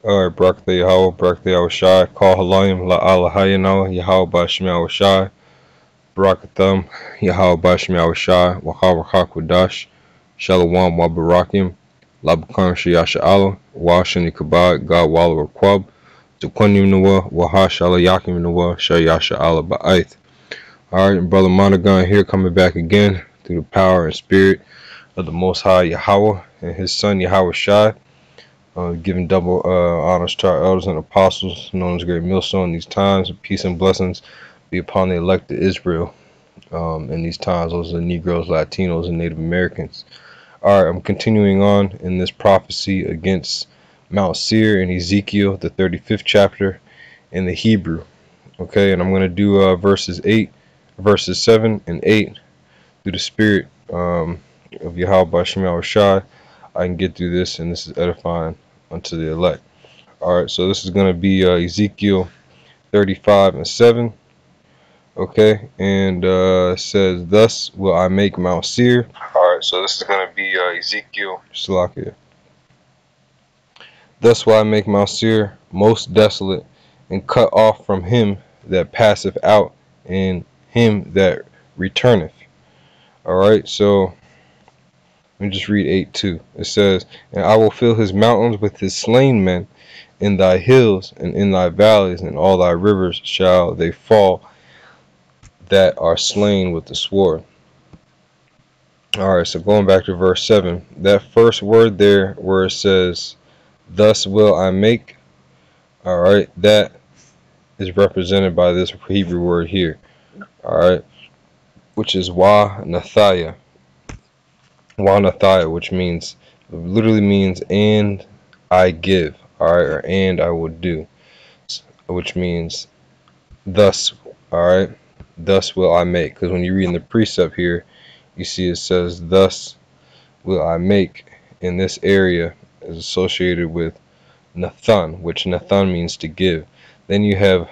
Alright, Barakatha Yahweh, Barakatha Yahweh Shai, Call Halayim, La Allah Hayano, Yahweh Bashem Yahweh Shai, Barakatham, Yahweh Bashem Yahweh Shai, Wahar Hakwadash, Shalom Wa Barakim, Labakam Shayasha Allah, Washani Kabad, God Walla Rakwab, Tukunim Nuwa, Waha Shala Yakim Nuwa, Shayasha Allah Ba'aith. Alright, Brother Monaghan here coming back again through the power and spirit of the Most High Yahweh and his son Yahweh Shai. Giving double honors to our elders and apostles, known as Great Millstone in these times. Peace and blessings be upon the elect of Israel in these times. Those are the Negroes, Latinos, and Native Americans. Alright, I'm continuing on in this prophecy against Mount Seir in Ezekiel, the 35th chapter, in the Hebrew. Okay, and I'm going to do verses 7 and 8 through the spirit of Yahweh Bashem Yahweh Shai. I can get through this, and this is edifying unto the elect. Alright, so this is going to be Ezekiel 35 and 7. Okay, and it says, Thus will I make Mount Seir. Alright, so this is going to be Ezekiel Salakia. Thus will I make Mount Seir most desolate, and cut off from him that passeth out, and him that returneth. Alright, so let me just read 8:2. It says, And I will fill his mountains with his slain men, in thy hills and in thy valleys and all thy rivers shall they fall that are slain with the sword. Alright, so going back to verse 7, that first word there where it says, Thus will I make, alright, that is represented by this Hebrew word here, alright, which is Wa-Nathaya. Wa-Nathaya, which means, literally means, and I give, alright, or and I will do, which means thus, alright, thus will I make. Because when you read in the precept here, you see it says, Thus will I make, in this area is associated with Nathan, which Nathan means to give. Then you have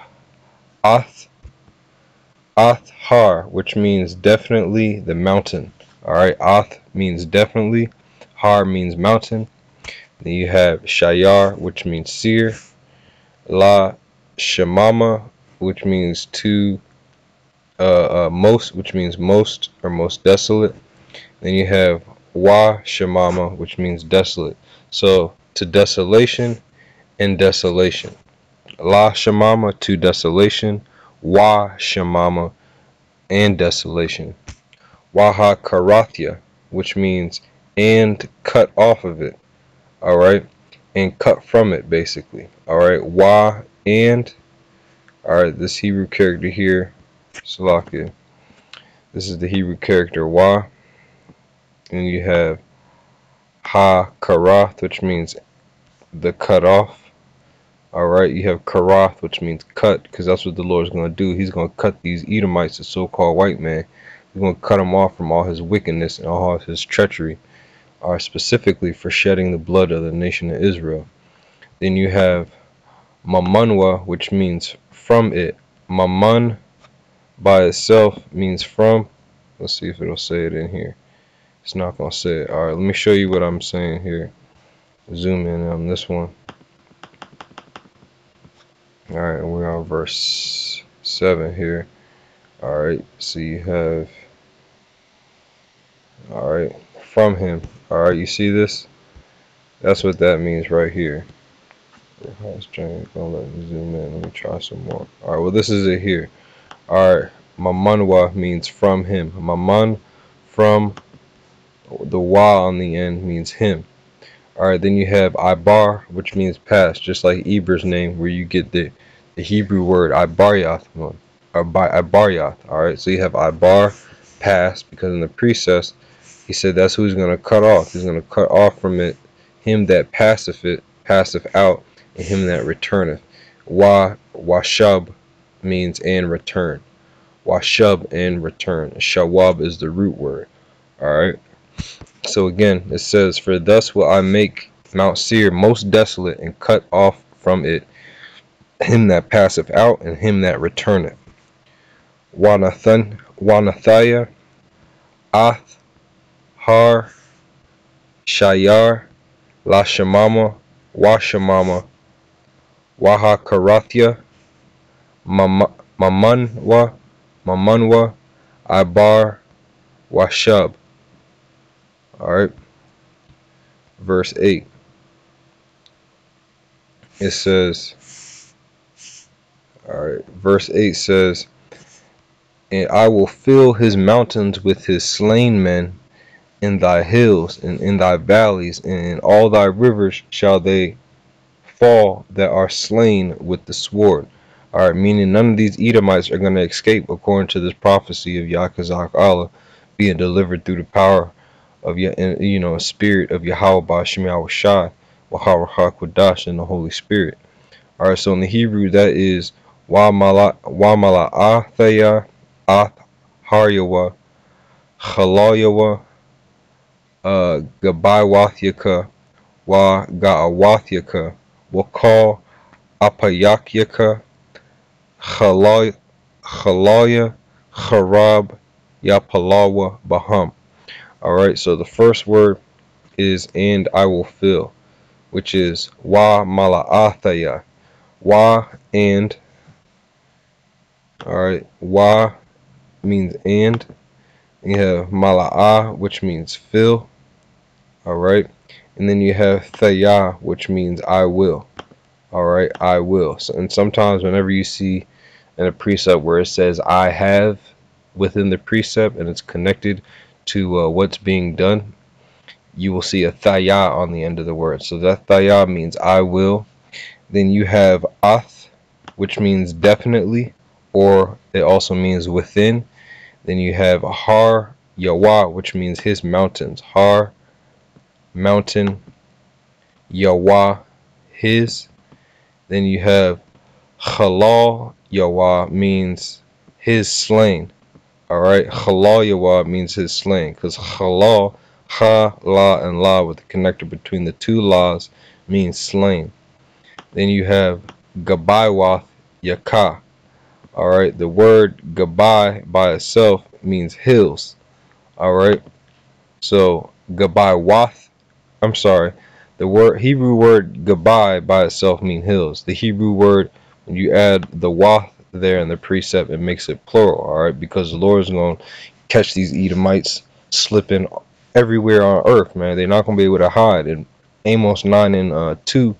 Ath-har, which means definitely the mountain. Alright, Ath means definitely, Har means mountain. Then you have Shayar, which means seer. La Shemama, which means to most, which means most or most desolate. Then you have Wa Shemama, which means desolate. So to desolation and desolation. La Shemama to desolation, Wa Shemama and desolation. Waha Karathya, which means and cut off of it. Alright, and cut from it basically. Alright, Wa and, alright, this Hebrew character here, Salakia. This is the Hebrew character Wa. And you have Ha Karath, which means the cut off. Alright, you have Karath, which means cut, because that's what the Lord is going to do. He's going to cut these Edomites, the so-called white man. He's going to cut him off from all his wickedness and all of his treachery, specifically for shedding the blood of the nation of Israel. Then you have Mamanwa, which means from it. Maman by itself means from. Let's see if it'll say it in here. It's not going to say it. Alright, let me show you what I'm saying here. Zoom in on this one. Alright, we're on verse 7 here. Alright, so you have, alright, from him. Alright, you see this? That's what that means right here. Gonna let me zoom in. Let me try some more. Alright, well, this is it here. Alright, Mamanwa means from him. Maman, from, the wa on the end means him. Alright, then you have Ibar, which means past, just like Eber's name, where you get the Hebrew word Ibaryath, or by Ibaryath. Alright, so you have Ibar, past, because in the precepts, he said that's who he's going to cut off. He's going to cut off from it him that passeth out, and him that returneth. Washub means and return. Washub and return. Shawab is the root word. Alright. So again, it says, For thus will I make Mount Seir most desolate, and cut off from it him that passeth out, and him that returneth. Wanathaya, Ath, Har, Shayar, La Shemama, Washamama, Wa Ha Ibaryath, Mamanwa, Ibar, Washub. Alright, verse 8. It says, alright, verse 8 says, and I will fill his mountains with his slain men, in thy hills and in thy valleys, and in all thy rivers shall they fall that are slain with the sword. Alright, meaning none of these Edomites are going to escape according to this prophecy of Yakazak Allah being delivered through the power of spirit of Yahweh Bashim Yahushai, Wahawa Kodash, and the Holy Spirit. Alright, so in the Hebrew that is Wa Mala'athaya, Ath Haryawa, Chalayawa, Gabaywathika, Wa Ga'awathika, Wakal Apayakyaka, Chalaya, Charab, Yapalawa, Baham. Alright, so the first word is and I will fill, which is Wa Mala'athaya. Wa and, alright, Wa means and. You have Mala'ah, which means fill. Alright, and then you have Thaya, which means I will. Alright, I will. So, and sometimes whenever you see in a precept where it says I have within the precept and it's connected to what's being done, you will see a Thaya on the end of the word. So that Thaya means I will. Then you have Ath, which means definitely, or it also means within. Then you have Har Yahweh, which means his mountains. Har, mountain, Yahweh, his. Then you have Halal Yahweh, means his slain. Alright, Halal Yahweh means his slain. Because Halal, Ha, La, and La with the connector between the two laws means slain. Then you have Gabaywath Yakah. Alright, the word Gabay by itself means hills. Alright, so Gabaywath, I'm sorry, the Hebrew word Gabay by itself means hills. The Hebrew word, when you add the wath there in the precept, it makes it plural. Alright, because the Lord is going to catch these Edomites slipping everywhere on earth, man. They're not going to be able to hide. In Amos 9 and 2,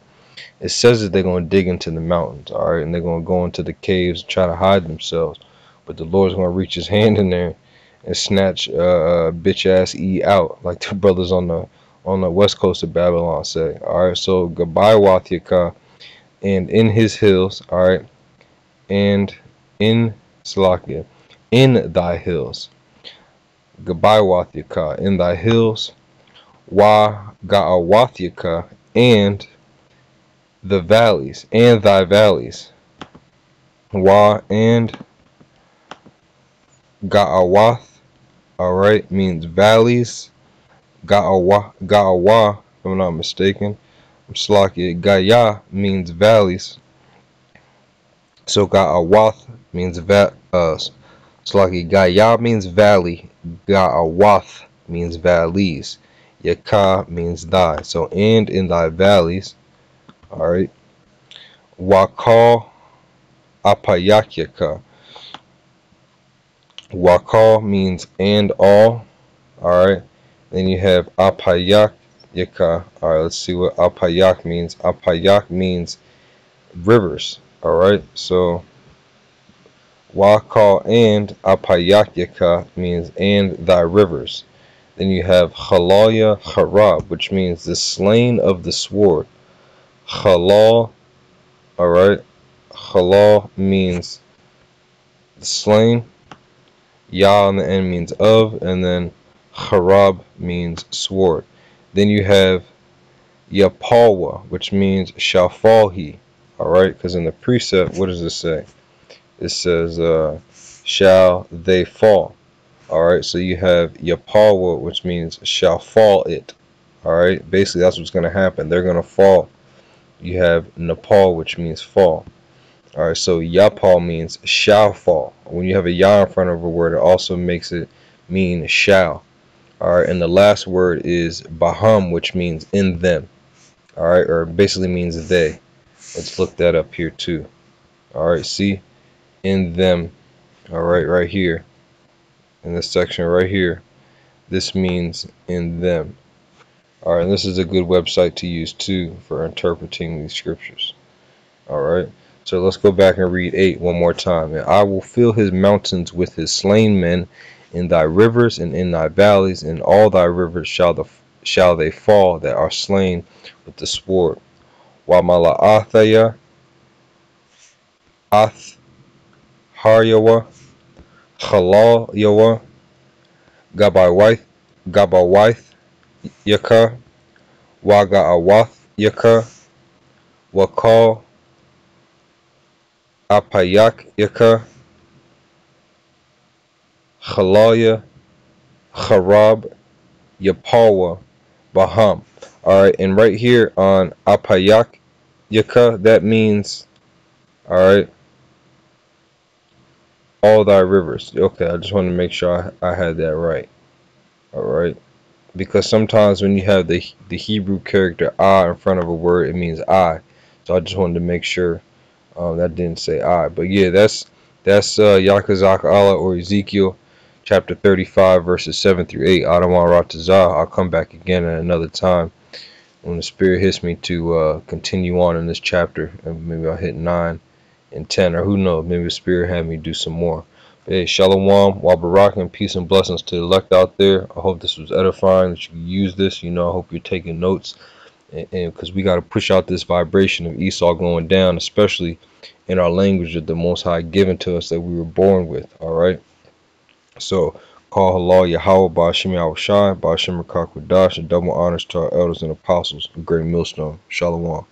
it says that they're going to dig into the mountains, all right, and they're going to go into the caves and try to hide themselves. But the Lord's going to reach his hand in there and snatch bitch ass E out, like the brothers on the west coast of Babylon say. All right, so Gabaywath Yakah, and in his hills, all right, and in Salakia, in thy hills. Gabaywath Yakah, in thy hills. Wa Ga'awath Yakah, and the valleys, and thy valleys. Wa and Ga'awath, alright, means valleys. Ga'awa, if I'm not mistaken. I'm slacking. Gaya means valleys. So Ga'awath means slacking. Gaya means valley. Ga'awath means valleys. Yakah means thy. So and in thy valleys. Alright. Wakal Apayakyaka. Wakal means and all. Alright. Then you have Apayak Yaka. Alright, let's see what Apayak means. Apayak means rivers. Alright, so Wakal and Apayak Yaka means and thy rivers. Then you have Halaya Harab, which means the slain of the sword. Halal, alright. Halal means the slain. Yah on the end means of, and then Harab means sword. Then you have Yapalwa, which means shall fall he. Alright, because in the precept, what does it say? It says, shall they fall. Alright, so you have Yapalwa, which means shall fall it. Alright, basically that's what's going to happen. They're going to fall. You have Nepal, which means fall. Alright, so Yapal means shall fall. When you have a Ya in front of a word, it also makes it mean shall. Alright, and the last word is Baham, which means in them. Alright, or basically means they. Let's look that up here too. All right, see, in them. All right, right here in this section right here, this means in them. All right, and this is a good website to use too for interpreting these scriptures. All right, so let's go back and read 8 one more time. And I will fill his mountains with his slain men, in thy rivers and in thy valleys, in all thy rivers shall they fall that are slain with the sword. Wamalaathaya, Ath Haryawa, Halal Yawa, Gabawaith Yaka, Wagaawath Yaka, Wakal Apayak Yaka, Halaya, Harab, Yapawa, Baham. Alright, and right here on Apayak Yaka, that means, alright, all thy rivers. Okay, I just wanted to make sure I had that right. Alright, because sometimes when you have the Hebrew character I in front of a word, it means I. So I just wanted to make sure that didn't say I. But yeah, that's Yakazak Allah or Ezekiel chapter 35 verses 7 through 8. Adamah Ratazah. I'll come back again at another time when the Spirit hits me to continue on in this chapter. And maybe I'll hit 9 and 10, or who knows, maybe the Spirit had me do some more. But hey, Shalom, Wabarak, and peace and blessings to the elect out there. I hope this was edifying, that you can use this. You know, I hope you're taking notes. And because we got to push out this vibration of Esau going down, especially in our language that the Most High given to us that we were born with. All right. So call halal Yahweh, Ba'ashem Yahushai, Ba'ashem Rakakwadash, and double honors to our elders and apostles, a great millstone. Shalom.